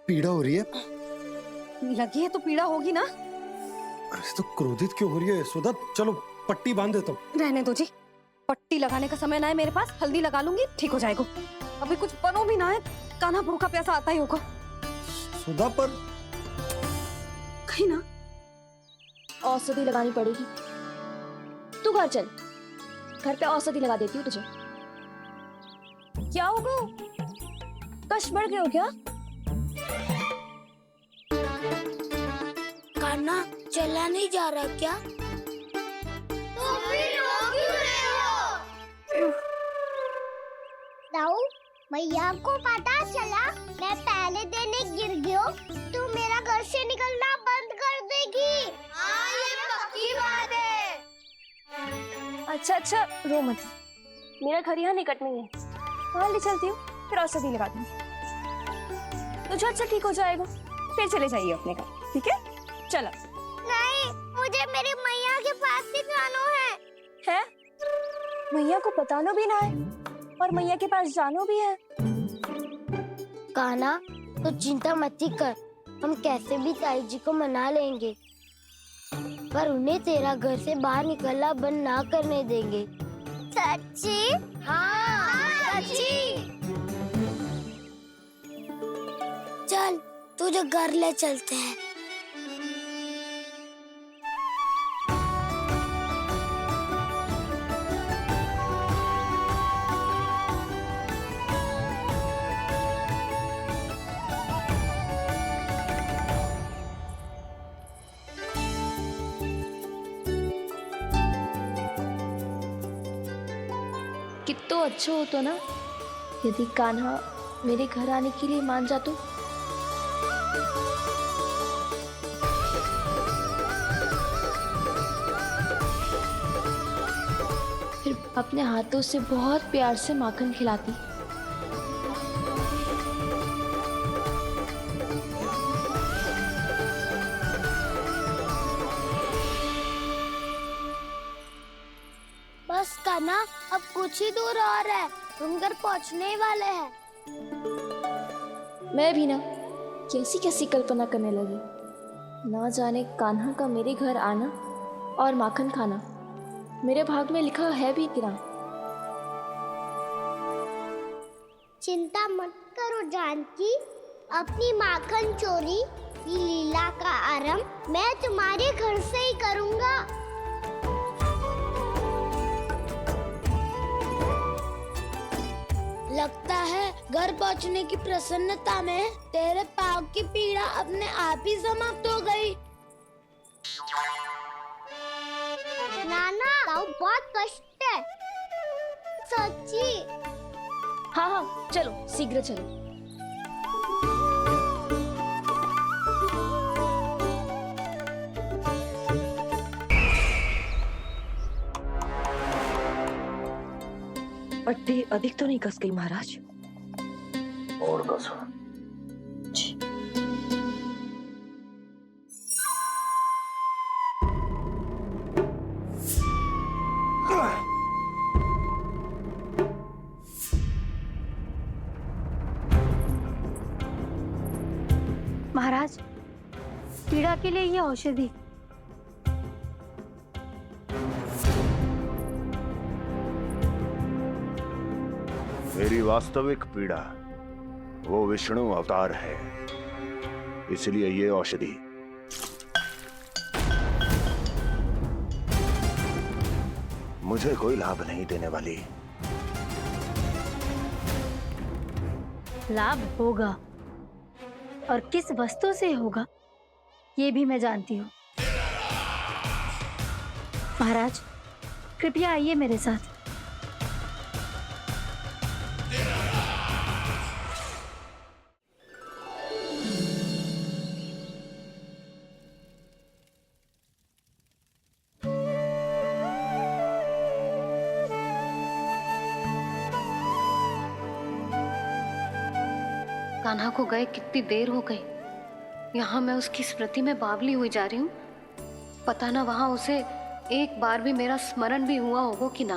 पीड़ा हो रही है? लगी है तो पीड़ा होगी ना। अरे तो क्रोधित क्यों हो रही है यशोदा? चलो पट्टी बांध देता हूँ। रहने दो जी, पट्टी लगाने का समय ना है मेरे पास। हल्दी लगा लूंगी, ठीक हो जाएगा। अभी कुछ बनो भी ना है, कान्हा भूखा प्यासा आता ही होगा। सुधा पर कहीं ना औषधि लगानी पड़ेगी। तू घर चल, घर पे औषधि लगा देती हूँ तुझे। क्या होगा? कष्ट बढ़ गए हो क्या? कान्हा चला नहीं जा रहा क्या? तो फिर रो क्यों रहे हो? दाऊ, भैया को पता चला मैं पहले दिन ही गिर गया तो मेरा घर से निकलना बंद कर देगी। हाँ, ये पक्की बात है। अच्छा, रो मत। मेरा घर यहाँ निकट नहीं है, वहाँ ले चलती हूँ, फिर औषधि लगा दूंगी। तो झट से ठीक हो जाएगा, फिर चले जाइए अपने घर, ठीक है? चलो। नहीं, मुझे मेरी मैया के पास ही जाना है। मैया को बताना भी ना है और मैया के पास जानो भी है। कान्हा, तो चिंता मत ही कर, हम कैसे भी ताई जी को मना लेंगे, पर उन्हें तेरा घर से बाहर निकलना बंद ना करने देंगे। सच्ची? हाँ, सच्ची। चल, तुझे घर ले चलते हैं। कितना अच्छा हो तो ना यदि कान्हा मेरे घर आने के लिए मान जा तो। फिर अपने हाथों से बहुत प्यार से माखन खिलाती। बस कान्हा, अब कुछ ही दूर और है, हम घर पहुँचने ही वाले हैं। मैं भी ना कैसी कैसी कल्पना करने लगी। ना जाने कान्हा का मेरे घर आना और माखन खाना मेरे भाग में लिखा है भी कि ना। चिंता मत करो जानकी, अपनी माखन चोरी की लीला का आरंभ मैं तुम्हारे घर से ही करूँगा। लगता है घर पहुंचने की प्रसन्नता में तेरे पाँव की पीड़ा अपने आप ही समाप्त हो गई। नाना, दाऊ बहुत कष्ट है। सच्ची? हाँ, चलो शीघ्र चलो। पट्टी अधिक तो नहीं कस गई महाराज? और कसो। महाराज, पीड़ा के लिए ये औषधि। मेरी वास्तविक पीड़ा वो विष्णु अवतार है, इसलिए ये औषधि। मुझे कोई लाभ नहीं देने वाली। लाभ होगा, और किस वस्तु से होगा ये भी मैं जानती हूँ। महाराज, कृपया आइए मेरे साथ। कान्हा को गए कितनी देर हो गई। यहाँ मैं उसकी स्मृति में बावली हुई जा रही हूँ। पता ना वहां उसे एक बार भी मेरा स्मरण भी हुआ होगा कि ना।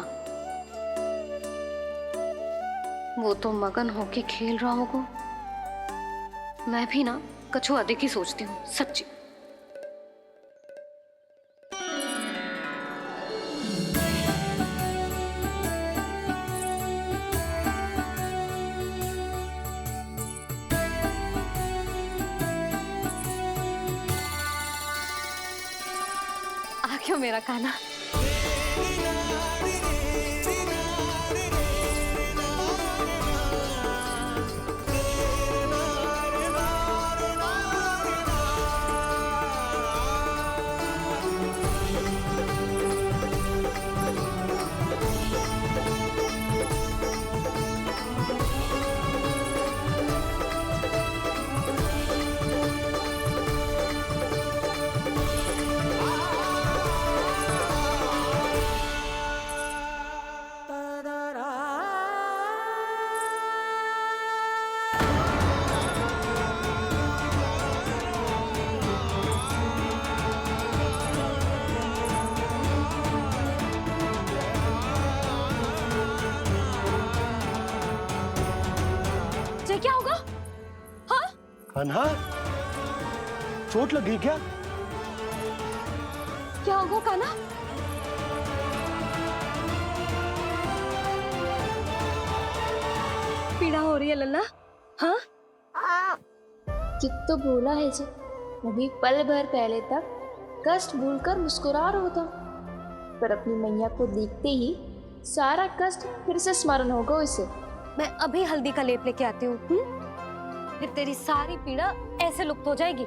वो तो मगन होके खेल रहा होगा। मैं भी ना कछु अधिक ही सोचती हूँ, सच्ची। आ क्यों मेरा कान्हा? क्या होगा? हाँ? कान्हा, चोट लगी क्या? क्या होगा कान्हा? पीड़ा हो रही है लल्ला? हाँ? कित तो भूला है जी, अभी पल भर पहले तक कष्ट भूलकर मुस्कुरा रहा था, पर अपनी मैया को देखते ही सारा कष्ट फिर से स्मरण होगा उसे। मैं अभी हल्दी का लेप लेके आती हूँ, फिर तेरी सारी पीड़ा ऐसे लुप्त हो जाएगी।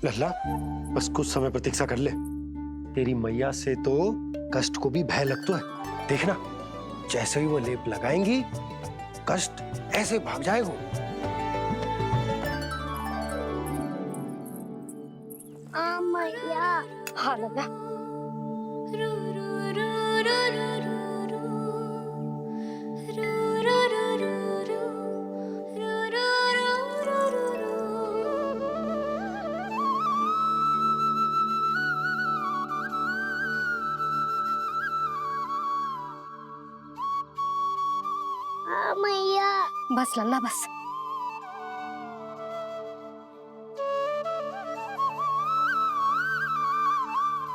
लल्ला, बस कुछ समय प्रतीक्षा कर ले। तेरी मैया से तो कष्ट को भी भय लगता है। देखना, जैसे ही वो लेप लगाएंगी, कष्ट ऐसे भाग जाएगा। मैया। हाँ लल्ला। मैया। बस लल्ला बस।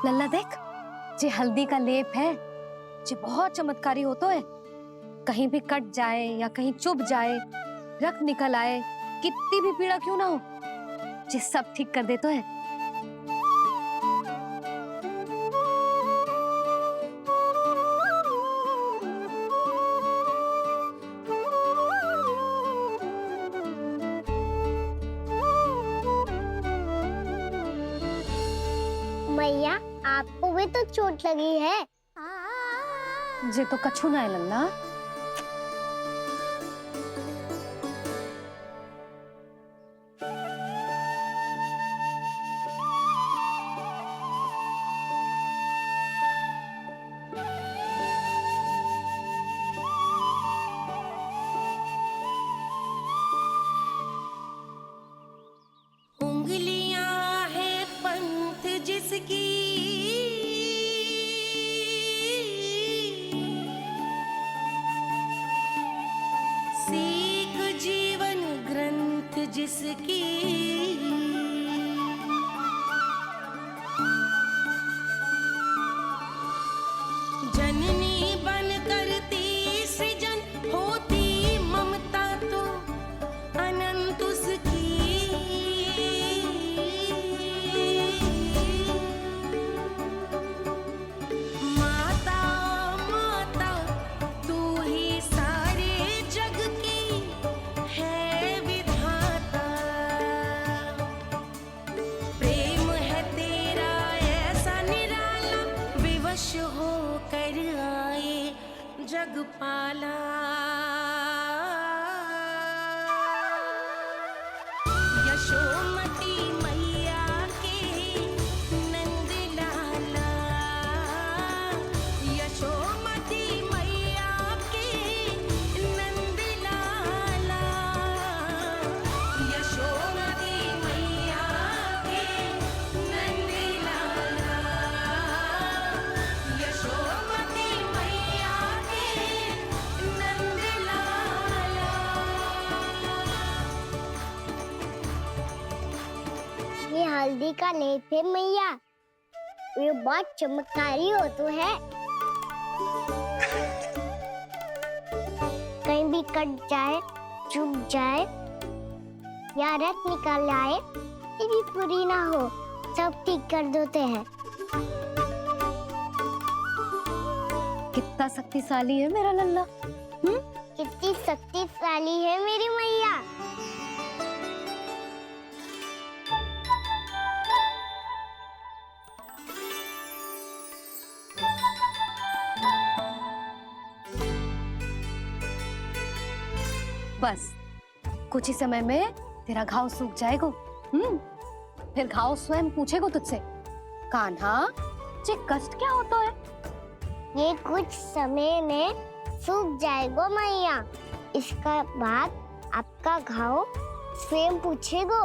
लल्ला देख, जे हल्दी का लेप है, जे बहुत चमत्कारी होता है। कहीं भी कट जाए या कहीं चुभ जाए, रक्त निकल आए, कितनी भी पीड़ा क्यों ना हो, जे सब ठीक कर देता है। मैया, आपको भी तो चोट लगी है। जे तो कछु ना है लल्ला। उंगलियां है पंथ जिसकी, सीख जीवन ग्रंथ जिसकी, जननी बन करती सृजन होती ममता तो अनंत उसकी। माता माता तू ही सारे जग की है विधाता। हल्दी का लेप है मैया, ये बहुत चमत्कारी हो तो है। कहीं भी कट जाए, चुभ जाए या रक्त निकल आए, ये भी पूरी ना हो, सब ठीक कर देते हैं। कितना शक्तिशाली है मेरा लल्ला। कितनी शक्तिशाली है मेरी मैया। बस कुछ ही समय में तेरा घाव सूख जाएगा। फिर घाव स्वयं पूछेगा तुझसे, कान्हा ये कष्ट क्या होता है? ये कुछ समय में सूख जाएगा मैया। इसका बाद आपका घाव स्वयं पूछेगा,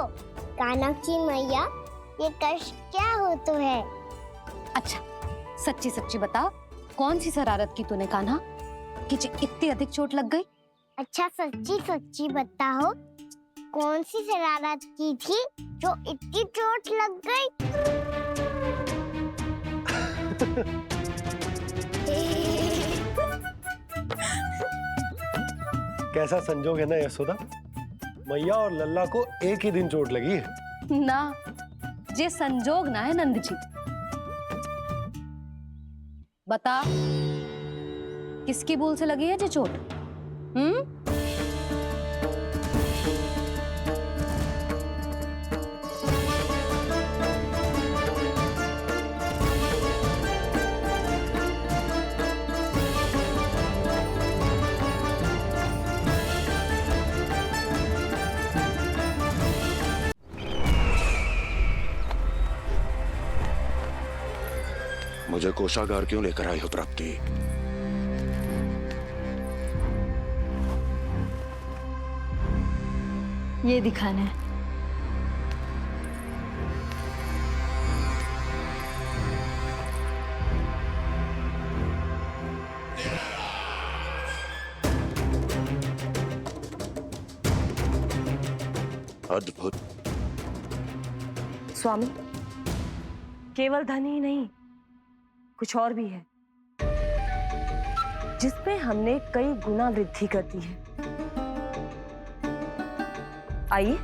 कान्हा की मैया ये कष्ट क्या होता है। अच्छा सच्ची सच्ची बता, कौन सी शरारत की तूने कान्हा कि इतनी अधिक चोट लग गई? अच्छा सच्ची सच्ची बताओ, कौन सी शरारत की थी जो इतनी चोट लग गई? कैसा संजोग है ना यशोदा, मैया और लल्ला को एक ही दिन चोट लगी है। ना ये संजोग ना है नंद जी। बता किसकी भूल से लगी है ये चोट? मुझे कोषागार क्यों लेकर आई हो प्राप्ति? ये दिखाना है। अद्भुत। स्वामी, केवल धन ही नहीं, कुछ और भी है जिसमें हमने कई गुना वृद्धि कर दी है। आइए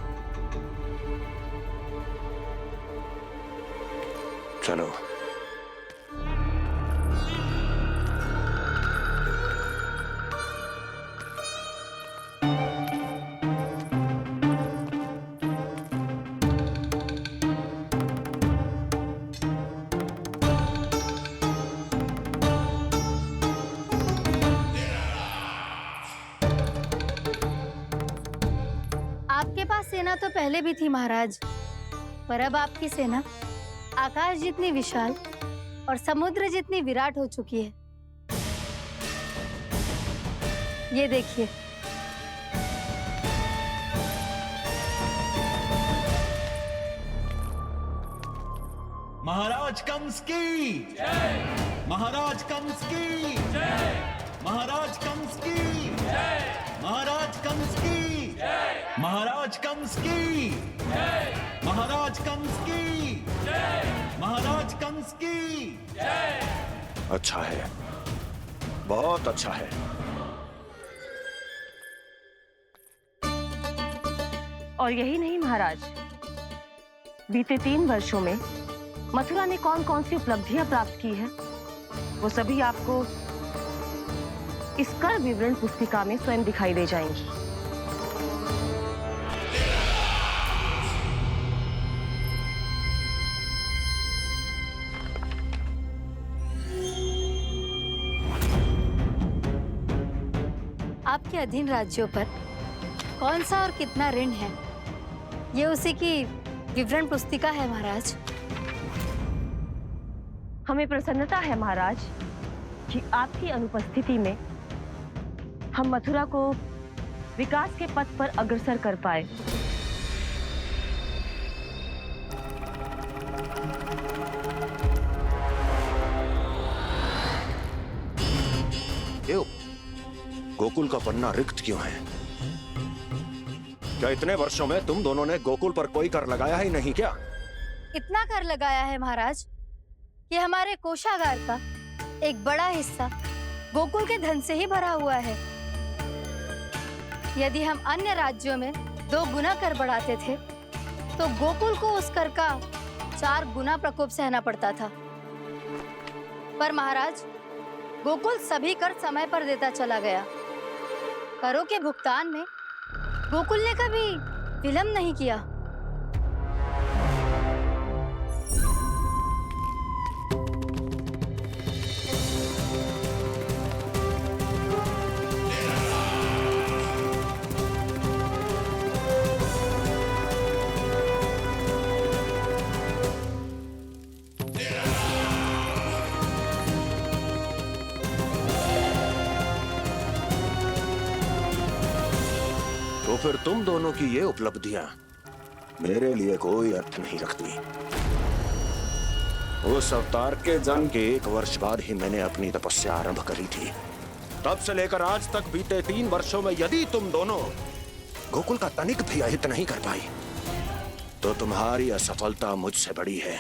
चलो। आपके पास सेना तो पहले भी थी महाराज, पर अब आपकी सेना आकाश जितनी विशाल और समुद्र जितनी विराट हो चुकी है। ये देखिए। महाराज कंस की जय। महाराज कंस की जय। महाराज कंस की जय। महाराज कंस की जय। महाराज कंस की जय। महाराज कंस की जय। महाराज कंस की जय। अच्छा है, बहुत अच्छा है। और यही नहीं महाराज, बीते 3 वर्षों में मथुरा ने कौन कौन सी उपलब्धियां प्राप्त की है, वो सभी आपको इस कर विवरण पुस्तिका में स्वयं दिखाई दे जाएंगी। आपके अधीन राज्यों पर कौन सा और कितना ऋण है, ये उसी की विवरण पुस्तिका है महाराज। हमें प्रसन्नता है महाराज कि आपकी अनुपस्थिति में हम मथुरा को विकास के पथ पर अग्रसर कर पाए। क्यों? गोकुल का पन्ना रिक्त क्यों है? क्या इतने वर्षों में तुम दोनों ने गोकुल पर कोई कर लगाया ही नहीं क्या? इतना कर लगाया है महाराज कि हमारे कोषागार का एक बड़ा हिस्सा गोकुल के धन से ही भरा हुआ है। यदि हम अन्य राज्यों में 2 गुना कर बढ़ाते थे तो गोकुल को उस कर का 4 गुना प्रकोप सहना पड़ता था। पर महाराज, गोकुल सभी कर समय पर देता चला गया। करों के भुगतान में गोकुल ने कभी विलंब नहीं किया। तो फिर तुम दोनों की ये उपलब्धियां मेरे लिए कोई अर्थ नहीं रखती। उस अवतार के जन्म के 1 वर्ष बाद ही मैंने अपनी तपस्या आरंभ करी थी। तब से लेकर आज तक बीते 3 वर्षों में यदि तुम दोनों गोकुल का तनिक भी अहित नहीं कर पाई तो तुम्हारी असफलता मुझसे बड़ी है।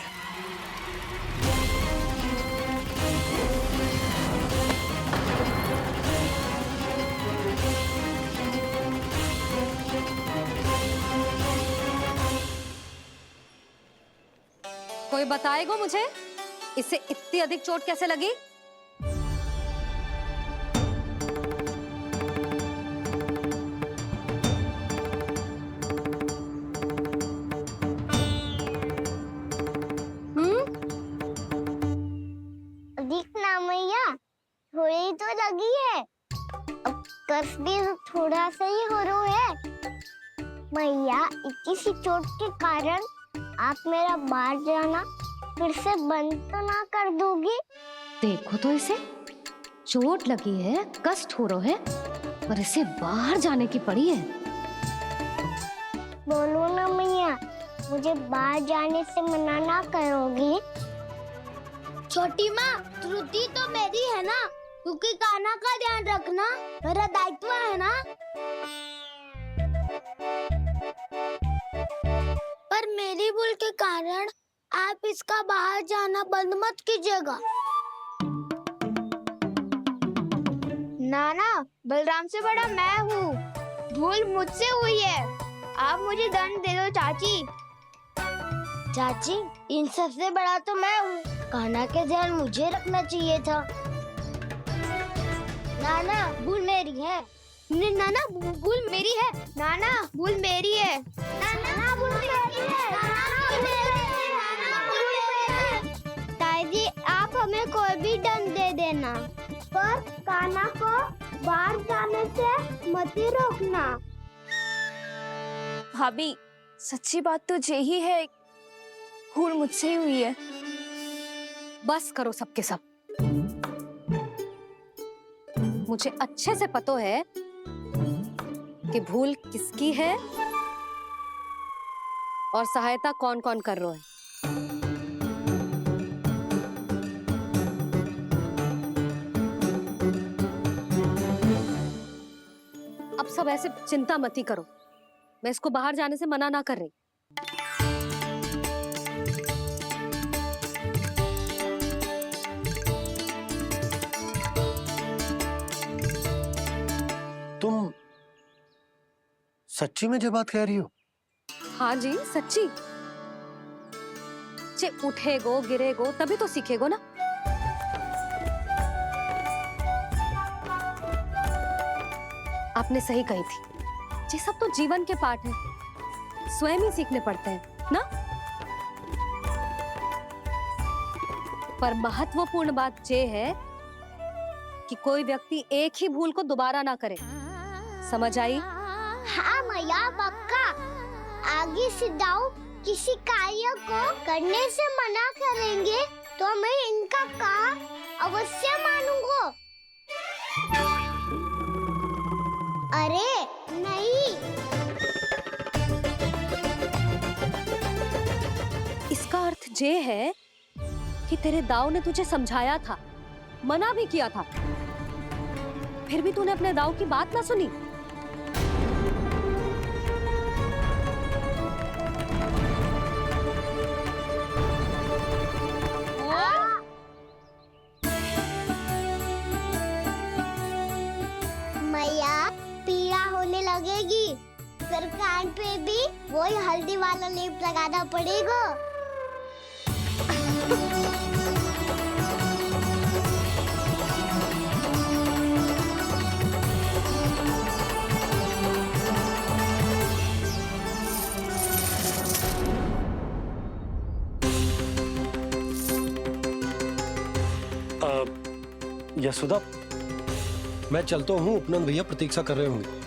कोई बताएगा मुझे इसे इतनी अधिक चोट कैसे लगी? दिखना मैया, थोड़ी तो लगी है। अब कस भी थोड़ा सा ही हो रहा है। मैया, इतनी सी चोट के कारण आप मेरा बाहर जाना फिर से बंद तो ना कर दोगी? देखो तो इसे, चोट लगी है, कष्ट हो रहा है, पर इसे बाहर जाने की पड़ी है। बोलो ना मैया, मुझे बाहर जाने से मना ना करोगी? छोटी माँ, त्रुटि तो मेरी है ना, क्योंकि कान्हा का ध्यान रखना मेरा दायित्व है ना। पर मेरी भूल के कारण आप इसका बाहर जाना बंद मत कीजिएगा। नाना, बलराम से बड़ा मैं हूँ, भूल मुझसे हुई है, आप मुझे दंड दे दो चाची। चाची, इन सबसे बड़ा तो मैं हूँ, कान्हा के ध्यान मुझे रखना चाहिए था। नाना, भूल मेरी है। नाना, भूल मेरी है। नाना, भूल मेरी है। नाना, भूल मेरी है। ताई जी, आप हमें कोई भी दंड दे देना, पर कान्हा को बाहर जाने से मत ही रोकना। भाभी, सच्ची बात तो यही है, भूल मुझसे ही हुई है। बस करो सबके सब। मुझे अच्छे से पता है कि भूल किसकी है और सहायता कौन कौन कर रहा है। अब सब ऐसे चिंता मत ही करो, मैं इसको बाहर जाने से मना ना कर रही। तुम सच्ची में जो बात कह रही हो? हाँ जी, सच्ची। जे उठेगो गिरेगो तभी तो सीखेगो ना। आपने सही कही थी, ये सब तो जीवन के पाठ है, स्वयं ही सीखने पड़ते हैं ना। पर महत्वपूर्ण बात ये है कि कोई व्यक्ति एक ही भूल को दोबारा ना करे, समझ आई? हाँ मैया, पक्का। आगे से दाऊ किसी कार्य को करने से मना करेंगे तो मैं इनका कहा अवश्य मानूंगा। अरे नहीं, इसका अर्थ ये है कि तेरे दाऊ ने तुझे समझाया था, मना भी किया था, फिर भी तूने अपने दाऊ की बात ना सुनी। कान पे भी वही हल्दी वाला लेप लगाना पड़ेगा। यशोदा, मैं चलता हूँ, उपनंद भैया प्रतीक्षा कर रहे होंगे।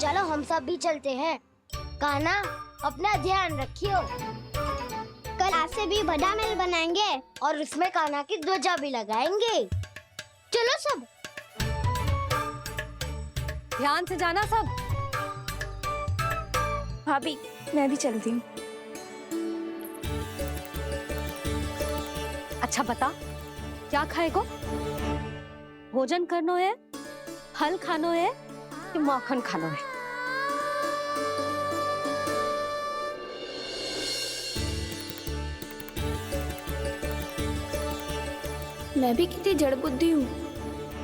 चलो हम सब भी चलते हैं। कान्हा, अपना ध्यान रखियो। कल आज से भी बड़ा महल बनाएंगे और उसमें कान्हा की ध्वजा भी लगाएंगे। चलो सब। ध्यान से जाना सब। भाभी मैं भी चलती हूँ। अच्छा बता, क्या खाएगो? भोजन करनो है, फल खानो है कि माखन खानो है? मैं भी कितनी जड़ बुद्धि हूँ,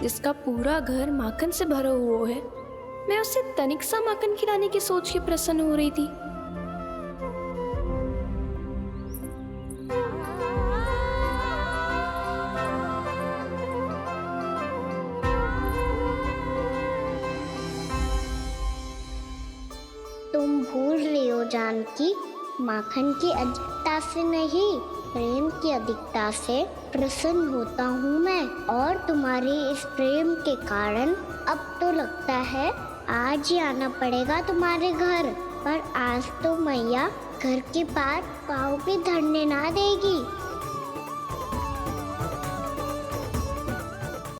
जिसका पूरा घर माखन से भरा हुआ है। मैं उससे तनिक सा माखन खिलाने की सोच के प्रसन्न हो रही थी। तुम भूल रही हो जानकी, माखन की अधिकता से नहीं, प्रेम की अधिकता से प्रसन्न होता हूँ मैं। और तुम्हारे इस प्रेम के कारण अब तो लगता है आज ही आना पड़ेगा तुम्हारे घर। पर आज तो मैया घर के बाहर पाँव भी धरने ना देगी।